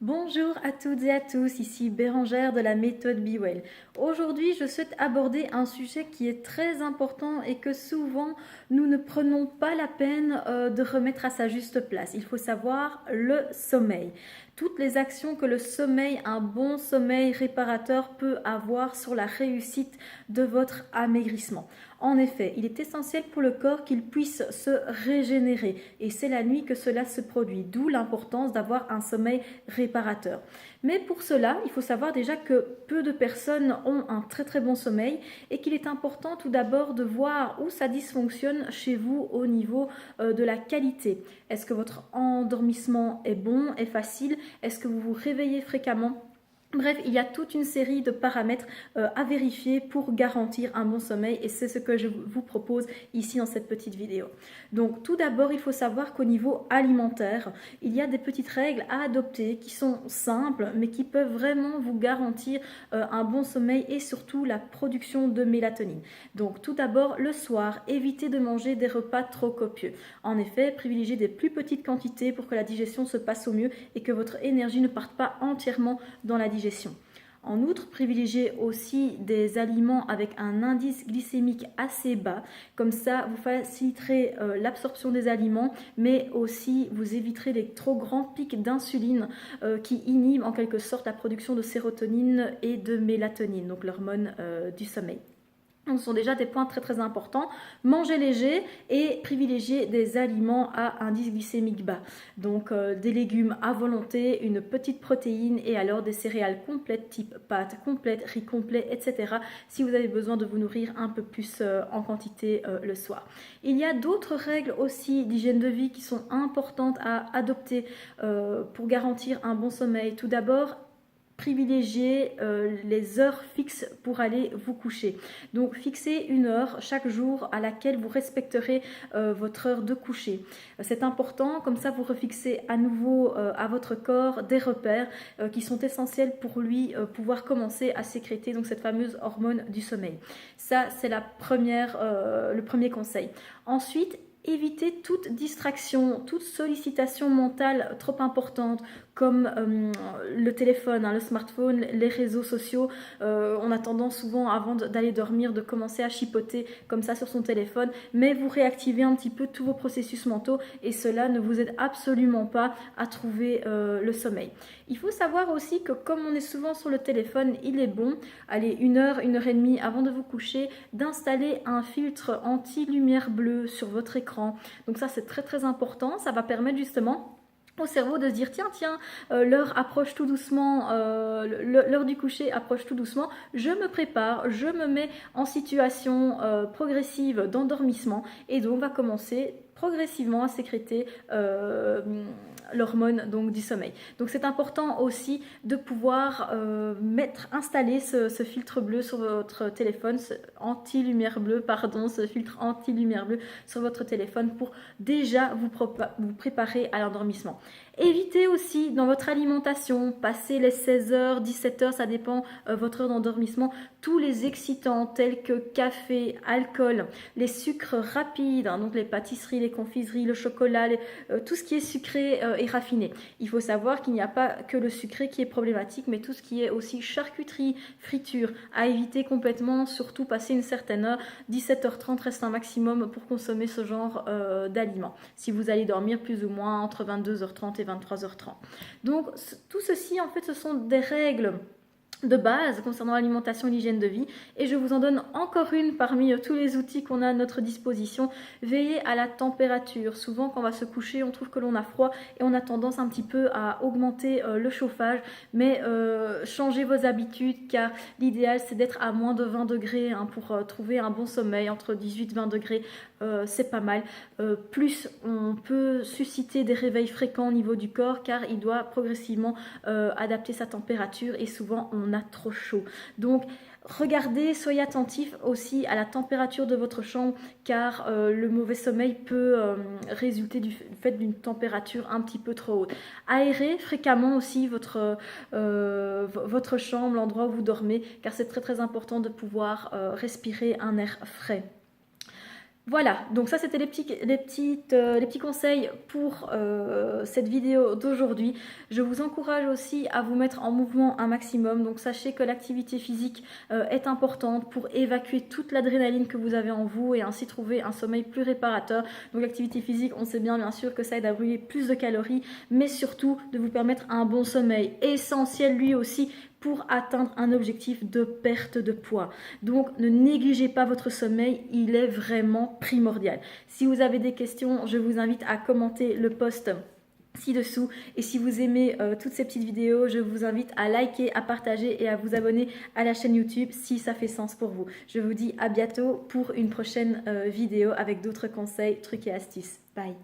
Bonjour à toutes et à tous, ici Bérangère de la méthode Be Well. Aujourd'hui, je souhaite aborder un sujet qui est très important et que souvent nous ne prenons pas la peine de remettre à sa juste place. Il faut savoir le sommeil. Toutes les actions que le sommeil, un bon sommeil réparateur peut avoir sur la réussite de votre amaigrissement. En effet, il est essentiel pour le corps qu'il puisse se régénérer et c'est la nuit que cela se produit, d'où l'importance d'avoir un sommeil réparateur. Mais pour cela, il faut savoir déjà que peu de personnes ont un très bon sommeil et qu'il est important tout d'abord de voir où ça dysfonctionne chez vous au niveau de la qualité. Est-ce que votre endormissement est bon, est facile? Est-ce que vous vous réveillez fréquemment? Bref, il y a toute une série de paramètres à vérifier pour garantir un bon sommeil et c'est ce que je vous propose ici dans cette petite vidéo. Donc tout d'abord, il faut savoir qu'au niveau alimentaire, il y a des petites règles à adopter qui sont simples mais qui peuvent vraiment vous garantir un bon sommeil et surtout la production de mélatonine. Donc tout d'abord, le soir, évitez de manger des repas trop copieux. En effet, privilégiez des plus petites quantités pour que la digestion se passe au mieux et que votre énergie ne parte pas entièrement dans la digestion. En outre, privilégiez aussi des aliments avec un indice glycémique assez bas. Comme ça, vous faciliterez l'absorption des aliments, mais aussi vous éviterez les trop grands pics d'insuline qui inhibent en quelque sorte la production de sérotonine et de mélatonine, donc l'hormone du sommeil. Ce sont déjà des points très importants. Mangez léger et privilégiez des aliments à indice glycémique bas. Donc des légumes à volonté, une petite protéine et alors des céréales complètes type pâtes complètes, riz complet, etc. si vous avez besoin de vous nourrir un peu plus en quantité le soir. Il y a d'autres règles aussi d'hygiène de vie qui sont importantes à adopter pour garantir un bon sommeil. Tout d'abord, privilégier les heures fixes pour aller vous coucher. Donc fixez une heure chaque jour à laquelle vous respecterez votre heure de coucher. C'est important, comme ça vous refixez à nouveau à votre corps des repères qui sont essentiels pour lui pouvoir commencer à sécréter donc cette fameuse hormone du sommeil. Ça c'est le premier conseil. Ensuite, évitez toute distraction, toute sollicitation mentale trop importante comme le téléphone, le smartphone, les réseaux sociaux. On a tendance souvent avant d'aller dormir de commencer à chipoter comme ça sur son téléphone, mais vous réactivez un petit peu tous vos processus mentaux et cela ne vous aide absolument pas à trouver le sommeil. Il faut savoir aussi que comme on est souvent sur le téléphone, il est bon, allez, une heure et demie avant de vous coucher, d'installer un filtre anti-lumière bleue sur votre écran. Donc ça c'est très important, ça va permettre justement au cerveau de se dire tiens, l'heure approche tout doucement, l'heure du coucher approche tout doucement, je me prépare, je me mets en situation progressive d'endormissement et donc on va commencer progressivement à sécréter l'hormone donc du sommeil. Donc c'est important aussi de pouvoir installer ce filtre bleu sur votre téléphone, ce filtre anti-lumière bleue sur votre téléphone pour déjà vous préparer à l'endormissement. Évitez aussi dans votre alimentation, passez les 16h, 17h, ça dépend votre heure d'endormissement, tous les excitants tels que café, alcool, les sucres rapides, donc les pâtisseries, les confiseries, le chocolat, tout ce qui est sucré et raffiné. Il faut savoir qu'il n'y a pas que le sucré qui est problématique, mais tout ce qui est aussi charcuterie, friture, à éviter complètement, surtout passer une certaine heure, 17h30 reste un maximum pour consommer ce genre d'aliments. Si vous allez dormir plus ou moins entre 22h30 et 23h30. Donc tout ceci en fait ce sont des règles de base concernant l'alimentation et l'hygiène de vie et je vous en donne encore une parmi tous les outils qu'on a à notre disposition. Veillez à la température. Souvent quand on va se coucher on trouve que l'on a froid et on a tendance un petit peu à augmenter le chauffage, mais changez vos habitudes car l'idéal c'est d'être à moins de 20 degrés pour trouver un bon sommeil. Entre 18-20 degrés c'est pas mal. Plus on peut susciter des réveils fréquents au niveau du corps car il doit progressivement adapter sa température et souvent on a trop chaud. Donc regardez, soyez attentifs aussi à la température de votre chambre car le mauvais sommeil peut résulter du fait d'une température un petit peu trop haute. Aérez fréquemment aussi votre chambre, l'endroit où vous dormez car c'est très important de pouvoir respirer un air frais. Voilà, donc ça c'était les petits conseils pour cette vidéo d'aujourd'hui. Je vous encourage aussi à vous mettre en mouvement un maximum. Donc sachez que l'activité physique est importante pour évacuer toute l'adrénaline que vous avez en vous et ainsi trouver un sommeil plus réparateur. Donc l'activité physique, on sait bien sûr que ça aide à brûler plus de calories, mais surtout de vous permettre un bon sommeil, essentiel lui aussi pour atteindre un objectif de perte de poids. Donc ne négligez pas votre sommeil, il est vraiment primordial. Si vous avez des questions, je vous invite à commenter le post ci-dessous. Et si vous aimez toutes ces petites vidéos, je vous invite à liker, à partager et à vous abonner à la chaîne YouTube si ça fait sens pour vous. Je vous dis à bientôt pour une prochaine vidéo avec d'autres conseils, trucs et astuces. Bye!